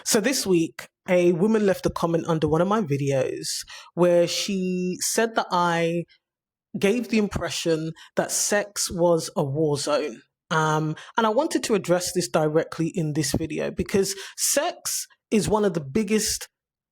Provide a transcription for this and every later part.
So this week, a woman left a comment under one of my videos where she said that I gave the impression that sex was a war zone. And I wanted to address this directly in this video because sex is one of the biggest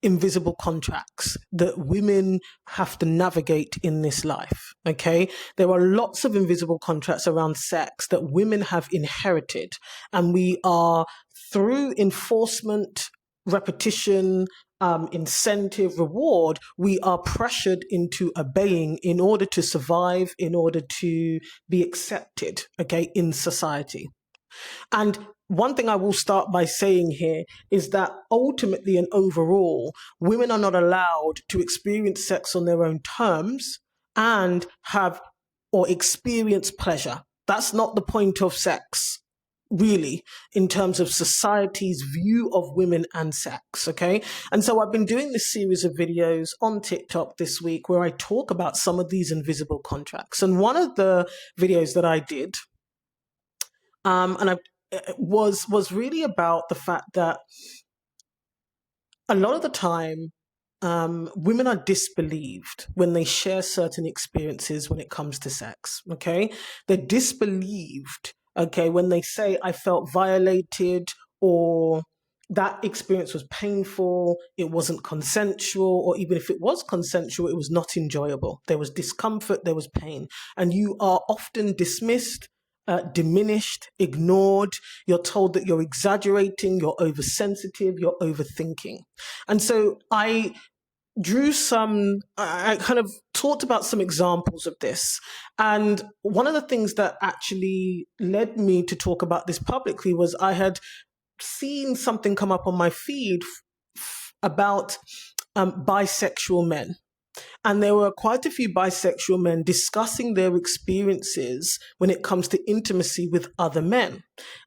invisible contracts that women have to navigate in this life. Okay, there are lots of invisible contracts around sex that women have inherited, and we are, through enforcement, repetition, incentive, reward, we are pressured into obeying in order to survive, in order to be accepted, okay, in society. And one thing I will start by saying here is that ultimately and overall, women are not allowed to experience sex on their own terms and have or experience pleasure. That's not the point of sex, really, in terms of society's view of women and sex, okay? And so I've been doing this series of videos on TikTok this week where I talk about some of these invisible contracts. And one of the videos that I did, was really about the fact that a lot of the time, women are disbelieved when they share certain experiences when it comes to sex, okay? They're disbelieved, okay, when they say, I felt violated, or that experience was painful, it wasn't consensual, or even if it was consensual, it was not enjoyable. There was discomfort, there was pain. And you are often dismissed, diminished, ignored. You're told that you're exaggerating, you're oversensitive, you're overthinking. And so I kind of talked about some examples of this. And one of the things that actually led me to talk about this publicly was I had seen something come up on my feed about bisexual men. And there were quite a few bisexual men discussing their experiences when it comes to intimacy with other men.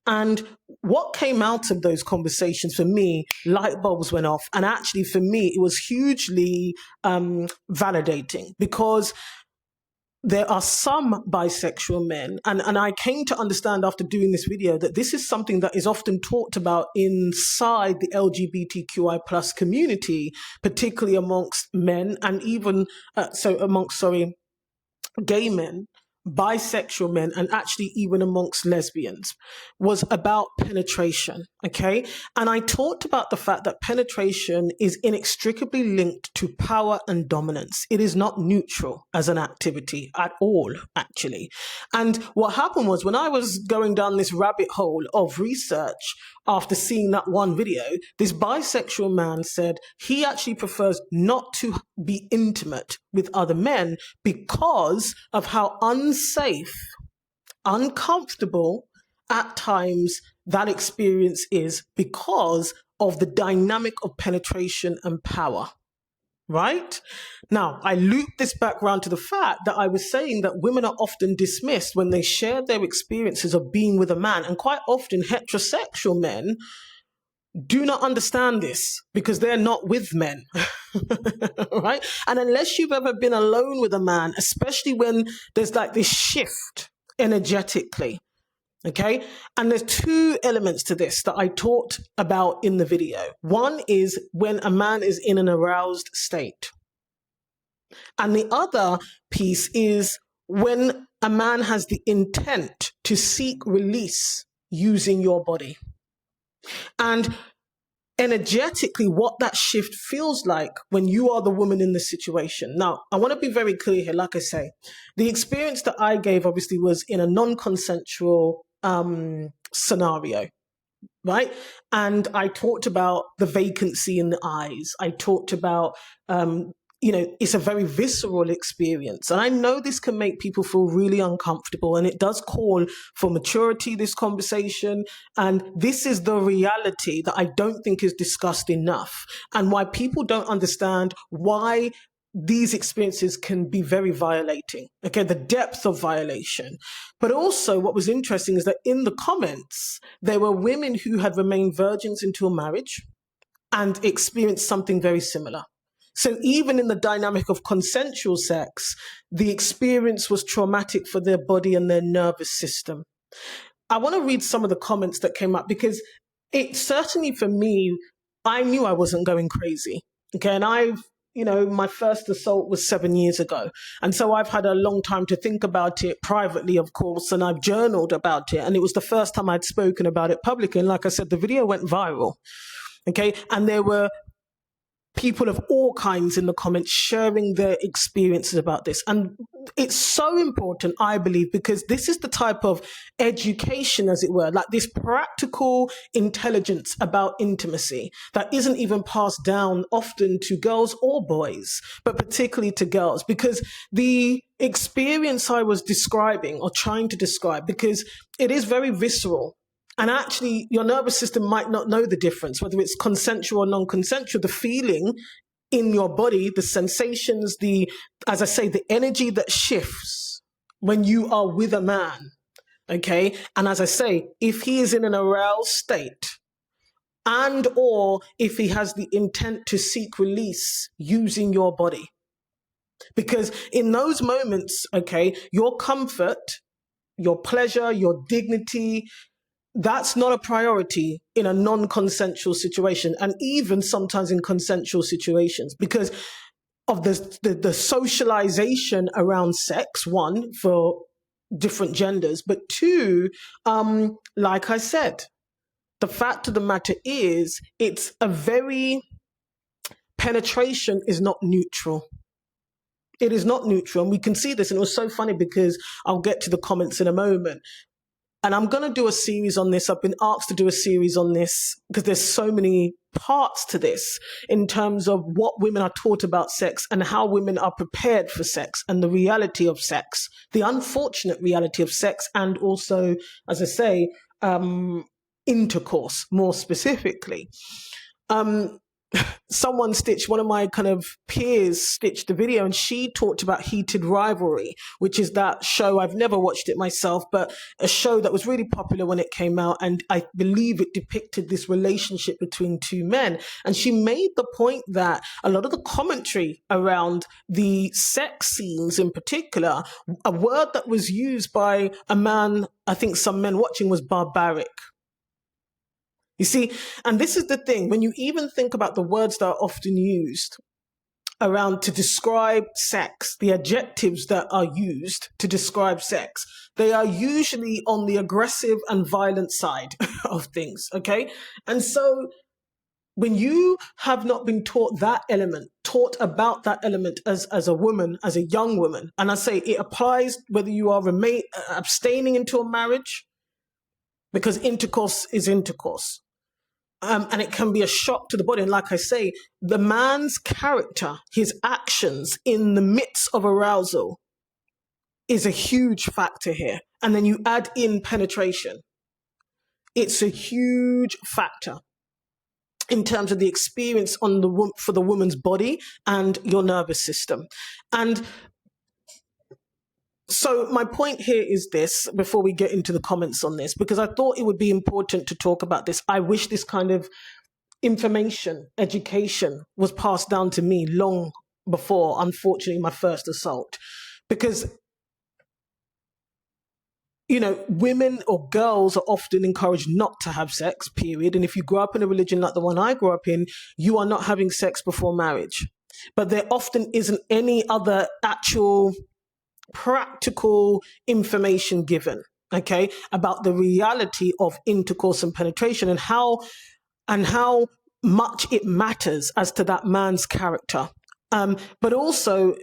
And what came out of those conversations, for me, light bulbs went off. And actually, for me, it was hugely validating, because there are some bisexual men, and I came to understand after doing this video that this is something that is often talked about inside the LGBTQI plus community, particularly amongst men, and even amongst gay men, bisexual men, and actually even amongst lesbians, was about penetration, okay? And I talked about the fact that penetration is inextricably linked to power and dominance. It is not neutral as an activity at all, actually. And what happened was, when I was going down this rabbit hole of research after seeing that one video, this bisexual man said he actually prefers not to be intimate with other men because of how unsafe, uncomfortable at times that experience is, because of the dynamic of penetration and power. Right? Now, I loop this back around to the fact that I was saying that women are often dismissed when they share their experiences of being with a man. And quite often, heterosexual men do not understand this because they're not with men, right? And unless you've ever been alone with a man, especially when there's like this shift energetically, okay? And there's two elements to this that I talked about in the video. One is when a man is in an aroused state. And the other piece is when a man has the intent to seek release using your body. And energetically, what that shift feels like when you are the woman in the situation. Now, I want to be very clear here. Like I say, the experience that I gave obviously was in a non-consensual scenario, right? And I talked about the vacancy in the eyes. I talked about, it's a very visceral experience. And I know this can make people feel really uncomfortable, and it does call for maturity, this conversation. And this is the reality that I don't think is discussed enough, and why people don't understand why these experiences can be very violating, okay, the depth of violation. But also what was interesting is that in the comments, there were women who had remained virgins until marriage and experienced something very similar. So even in the dynamic of consensual sex, the experience was traumatic for their body and their nervous system. I want to read some of the comments that came up, because it certainly, for me, I knew I wasn't going crazy. Okay. And my first assault was 7 years ago. And so I've had a long time to think about it privately, of course, and I've journaled about it. And it was the first time I'd spoken about it publicly. And like I said, the video went viral. Okay. And there were people of all kinds in the comments sharing their experiences about this. And it's so important, I believe, because this is the type of education, as it were, like this practical intelligence about intimacy that isn't even passed down often to girls or boys, but particularly to girls, because the experience I was describing or trying to describe, because it is very visceral. And actually, your nervous system might not know the difference, whether it's consensual or non-consensual. The feeling in your body, the sensations, as I say, the energy that shifts when you are with a man, okay? And as I say, if he is in an aroused state, and or if he has the intent to seek release using your body. Because in those moments, okay, your comfort, your pleasure, your dignity, that's not a priority in a non-consensual situation, and even sometimes in consensual situations, because of the socialization around sex, one, for different genders, but two, like I said, the fact of the matter is, penetration is not neutral. It is not neutral, and we can see this, and it was so funny because I'll get to the comments in a moment. And I'm going to do a series on this. I've been asked to do a series on this because there's so many parts to this in terms of what women are taught about sex and how women are prepared for sex and the reality of sex, the unfortunate reality of sex, and also, as I say, intercourse more specifically. Someone stitched, one of my kind of peers stitched a video, and she talked about Heated Rivalry, which is that show. I've never watched it myself, but a show that was really popular when it came out. And I believe it depicted this relationship between two men. And she made the point that a lot of the commentary around the sex scenes in particular, a word that was used by a man, I think some men watching, was barbaric. You see, and this is the thing, when you even think about the words that are often used around to describe sex, the adjectives that are used to describe sex, they are usually on the aggressive and violent side of things, okay? And so when you have not been taught about that element as a woman, as a young woman, and I say it applies whether you are abstaining into a marriage, because intercourse is intercourse. And it can be a shock to the body. And like I say, the man's character, his actions in the midst of arousal is a huge factor here. And then you add in penetration. It's a huge factor in terms of the experience for the woman's body and your nervous system. And so my point here is this, before we get into the comments on this, because I thought it would be important to talk about this. I wish this kind of information, education was passed down to me long before, unfortunately, my first assault. Because, women or girls are often encouraged not to have sex, period. And if you grow up in a religion like the one I grew up in, you are not having sex before marriage. But there often isn't any other actual practical information given, okay, about the reality of intercourse and penetration and how much it matters as to that man's character. But also,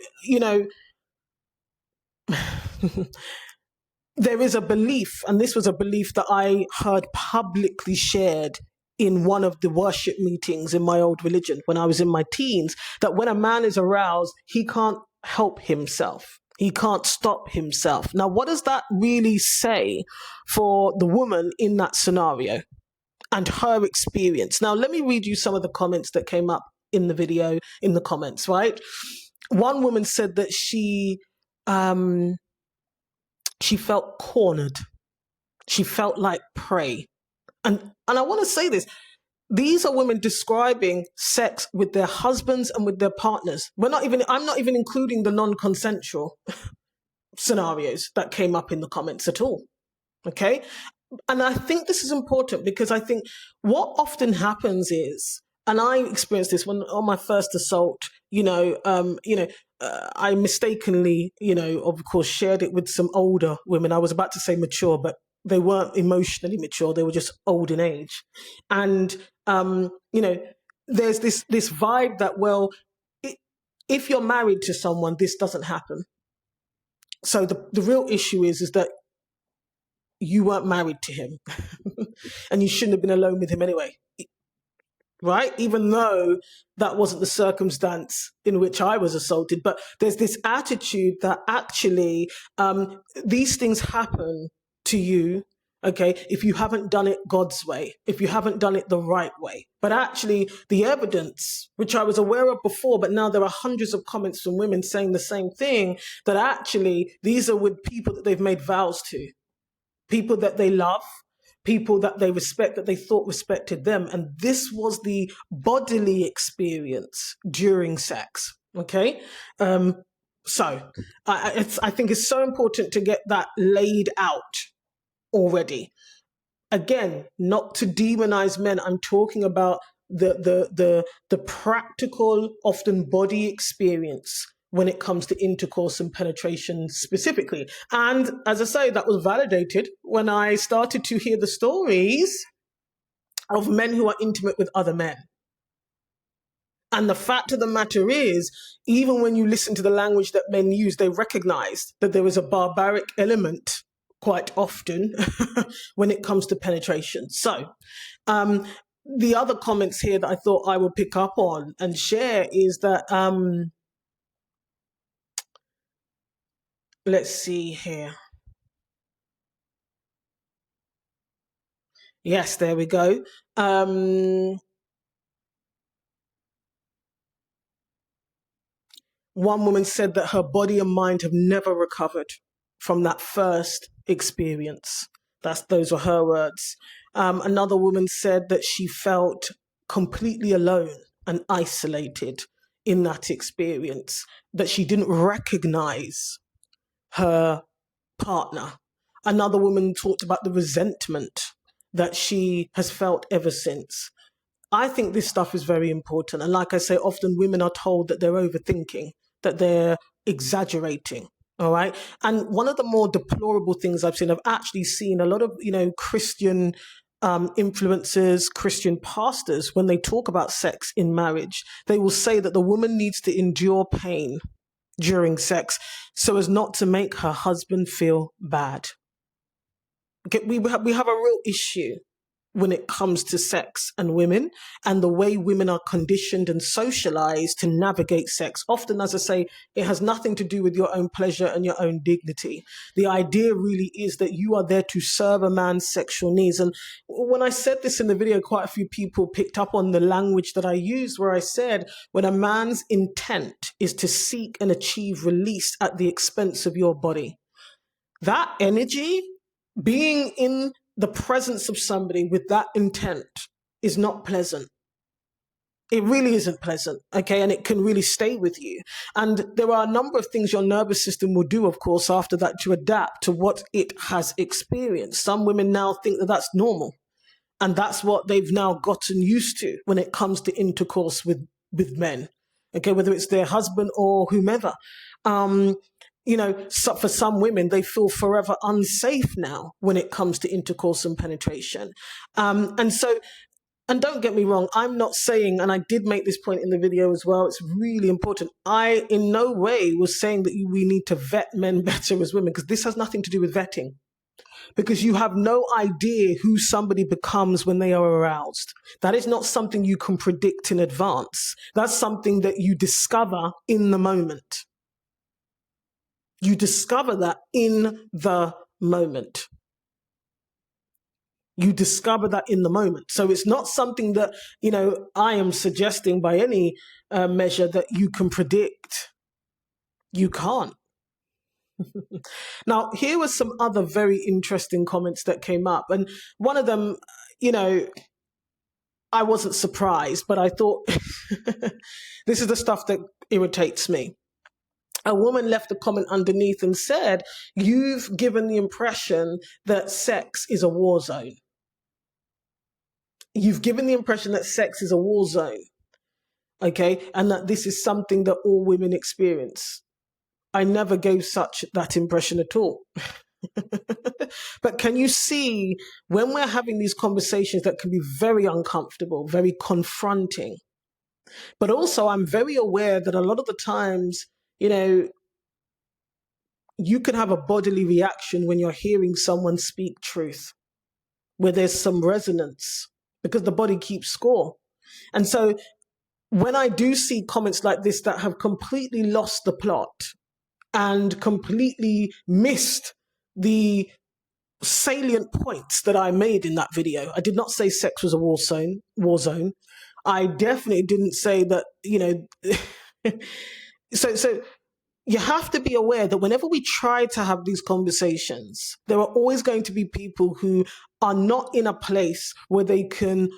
there is a belief, and this was a belief that I heard publicly shared in one of the worship meetings in my old religion when I was in my teens, that when a man is aroused, he can't help himself. He can't stop himself. Now, what does that really say for the woman in that scenario and her experience? Now, let me read you some of the comments that came up in the video, in the comments, right? One woman said that she felt cornered. She felt like prey. And I want to say this. These are women describing sex with their husbands and with their partners. I'm not even including the non-consensual scenarios that came up in the comments at all. Okay? And I think this is important because I think what often happens is and I experienced this when on my first assault. I mistakenly, of course, shared it with some older women. I was about to say mature, but they weren't emotionally mature. They were just old in age. And, there's this vibe that, well, if you're married to someone, this doesn't happen. So the real issue is that you weren't married to him and you shouldn't have been alone with him anyway. Right? Even though that wasn't the circumstance in which I was assaulted. But there's this attitude that actually these things happen to you, okay, if you haven't done it God's way, if you haven't done it the right way. But actually, the evidence, which I was aware of before, but now there are hundreds of comments from women saying the same thing, that actually these are with people that they've made vows to, people that they love, people that they respect, that they thought respected them. And this was the bodily experience during sex. Okay. So I think it's so important to get that laid out already. Again, not to demonize men. I'm talking about the practical, often body experience when it comes to intercourse and penetration specifically. And as I say, that was validated when I started to hear the stories of men who are intimate with other men. And the fact of the matter is, even when you listen to the language that men use, they recognize that there is a barbaric element quite often when it comes to penetration. So, the other comments here that I thought I would pick up on and share is that, let's see here. Yes, there we go. One woman said that her body and mind have never recovered from that first experience. Those were her words. Another woman said that she felt completely alone and isolated in that experience, that she didn't recognize her partner. Another woman talked about the resentment that she has felt ever since. I think this stuff is very important. And like I say, often women are told that they're overthinking, that they're exaggerating. All right. And one of the more deplorable things I've actually seen a lot of, Christian influencers, Christian pastors, when they talk about sex in marriage, they will say that the woman needs to endure pain during sex so as not to make her husband feel bad. Okay, we have a real issue when it comes to sex and women and the way women are conditioned and socialized to navigate sex. Often, as I say, it has nothing to do with your own pleasure and your own dignity. The idea really is that you are there to serve a man's sexual needs. And when I said this in the video, quite a few people picked up on the language that I used, where I said, when a man's intent is to seek and achieve release at the expense of your body, that energy, being in the presence of somebody with that intent, is not pleasant. It really isn't pleasant, okay? And it can really stay with you. And there are a number of things your nervous system will do, of course, after that to adapt to what it has experienced. Some women now think that that's normal. And that's what they've now gotten used to when it comes to intercourse with men, okay? Whether it's their husband or whomever. So for some women, they feel forever unsafe now when it comes to intercourse and penetration. And don't get me wrong, I'm not saying, and I did make this point in the video as well, it's really important. I in no way was saying that we need to vet men better as women, because this has nothing to do with vetting. Because you have no idea who somebody becomes when they are aroused. That is not something you can predict in advance. That's something that you discover in the moment. You discover that in the moment. You discover that in the moment. So it's not something that, I am suggesting by any measure that you can predict. You can't. Now, here were some other very interesting comments that came up. And one of them, I wasn't surprised, but I thought this is the stuff that irritates me. A woman left a comment underneath and said, "You've given the impression that sex is a war zone." you've given the impression that sex is a war zone, okay, and that this is something that all women experience. I never gave that impression at all. But can you see, when we're having these conversations that can be very uncomfortable, very confronting, but also I'm very aware that a lot of the times, you can have a bodily reaction when you're hearing someone speak truth, where there's some resonance, because the body keeps score. And so when I do see comments like this that have completely lost the plot and completely missed the salient points that I made in that video, I did not say sex was a war zone. I definitely didn't say that, so you have to be aware that whenever we try to have these conversations, there are always going to be people who are not in a place where they can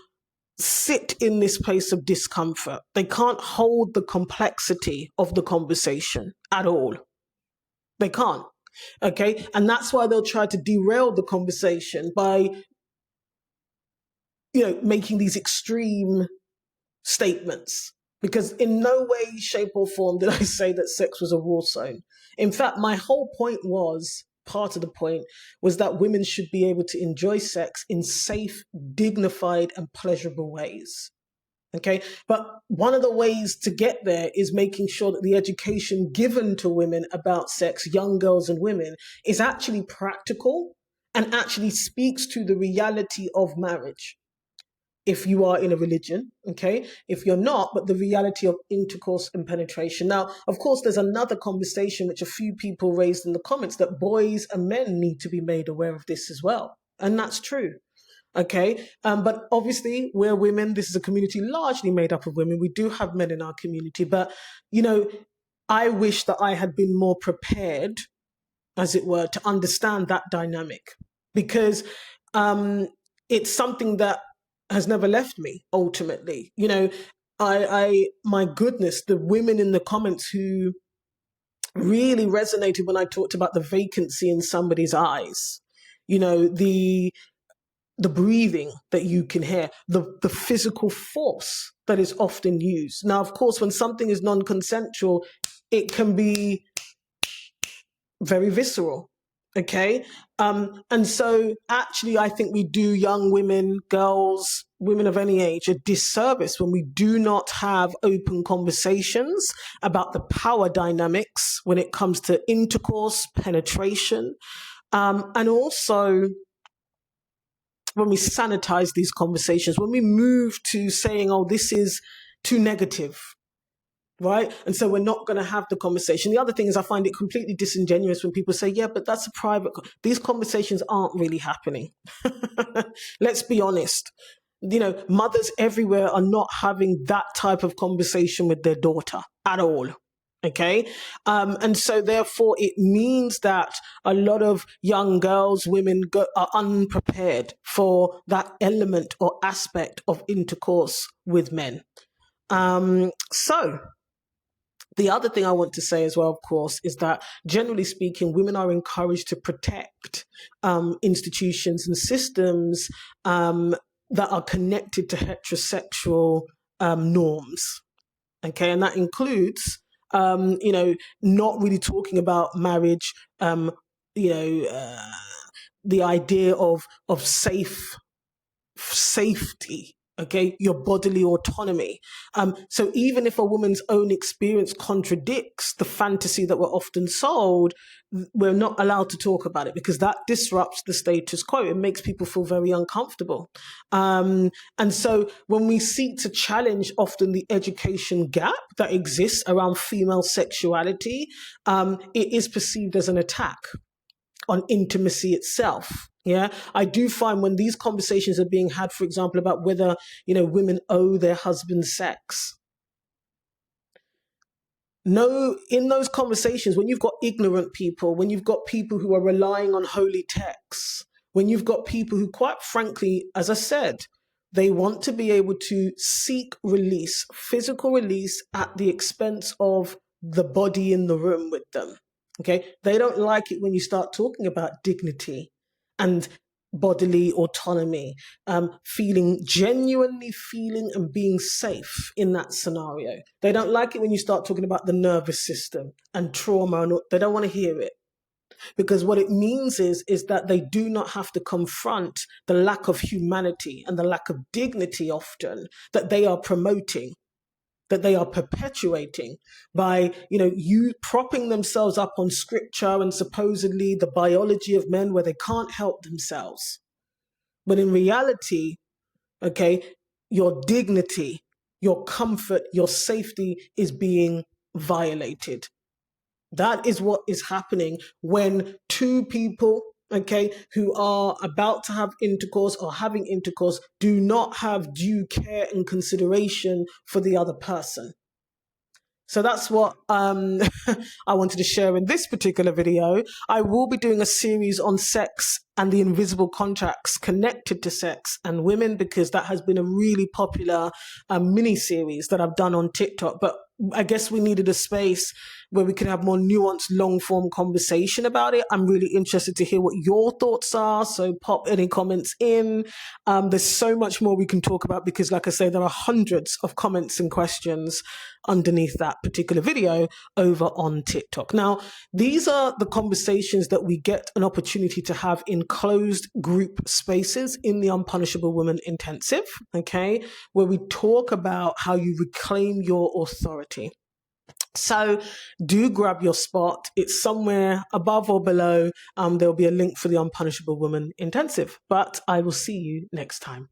sit in this place of discomfort. They can't hold the complexity of the conversation at all. They can't. Okay. And that's why they'll try to derail the conversation by, making these extreme statements. Because in no way, shape, or form did I say that sex was a war zone. In fact, my whole point was, part of the point was that women should be able to enjoy sex in safe, dignified, and pleasurable ways. Okay, but one of the ways to get there is making sure that the education given to women about sex, young girls and women, is actually practical and actually speaks to the reality of marriage. If you are in a religion, okay, if you're not, but the reality of intercourse and penetration. Now, of course, there's another conversation which a few people raised in the comments, that boys and men need to be made aware of this as well. And that's true. Okay. But obviously we're women. This is a community largely made up of women. We do have men in our community, but, I wish that I had been more prepared, as it were, to understand that dynamic, because it's something that has never left me ultimately. My goodness, the women in the comments who really resonated when I talked about the vacancy in somebody's eyes, the breathing that you can hear, the physical force that is often used. Now, of course, when something is non-consensual, it can be very visceral. Okay. And so actually, I think we do young women, girls, women of any age, a disservice when we do not have open conversations about the power dynamics when it comes to intercourse, penetration, and also when we sanitize these conversations, when we move to saying, oh, this is too negative, right? And so we're not going to have the conversation. The other thing is, I find it completely disingenuous when people say, yeah, but that's a private, these conversations aren't really happening. Let's be honest. Mothers everywhere are not having that type of conversation with their daughter at all. Okay. And so therefore it means that a lot of young girls, women are unprepared for that element or aspect of intercourse with men. So the other thing I want to say as well, of course, is that generally speaking, women are encouraged to protect institutions and systems that are connected to heterosexual norms. Okay. And that includes not really talking about marriage, the idea of safety, okay, your bodily autonomy. So even if a woman's own experience contradicts the fantasy that we're often sold, we're not allowed to talk about it, because that disrupts the status quo. It makes people feel very uncomfortable. And so when we seek to challenge often the education gap that exists around female sexuality, it is perceived as an attack on intimacy itself. Yeah, I do find when these conversations are being had, for example, about whether, women owe their husbands sex. No, in those conversations, when you've got ignorant people, when you've got people who are relying on holy texts, when you've got people who, quite frankly, as I said, they want to be able to seek release, physical release, at the expense of the body in the room with them. Okay, they don't like it when you start talking about dignity and bodily autonomy, genuinely feeling and being safe in that scenario. They don't like it when you start talking about the nervous system and trauma, and they don't want to hear it. Because what it means is that they do not have to confront the lack of humanity and the lack of dignity often that they are promoting, that they are perpetuating by, you propping themselves up on scripture and supposedly the biology of men where they can't help themselves. But in reality, okay, your dignity, your comfort, your safety is being violated. That is what is happening when two people, okay, who are about to have intercourse or having intercourse do not have due care and consideration for the other person. So that's what I wanted to share in this particular video. I will be doing a series on sex and the invisible contracts connected to sex and women, because that has been a really popular mini series that I've done on TikTok. But I guess we needed a space where we can have more nuanced, long form conversation about it. I'm really interested to hear what your thoughts are. So pop any comments in. There's so much more we can talk about because, like I say, there are hundreds of comments and questions underneath that particular video over on TikTok. Now, these are the conversations that we get an opportunity to have in closed group spaces in the Unpunishable Woman Intensive, okay, where we talk about how you reclaim your authority. So do grab your spot. It's somewhere above or below. There'll be a link for the Unpunishable Woman Intensive, but I will see you next time.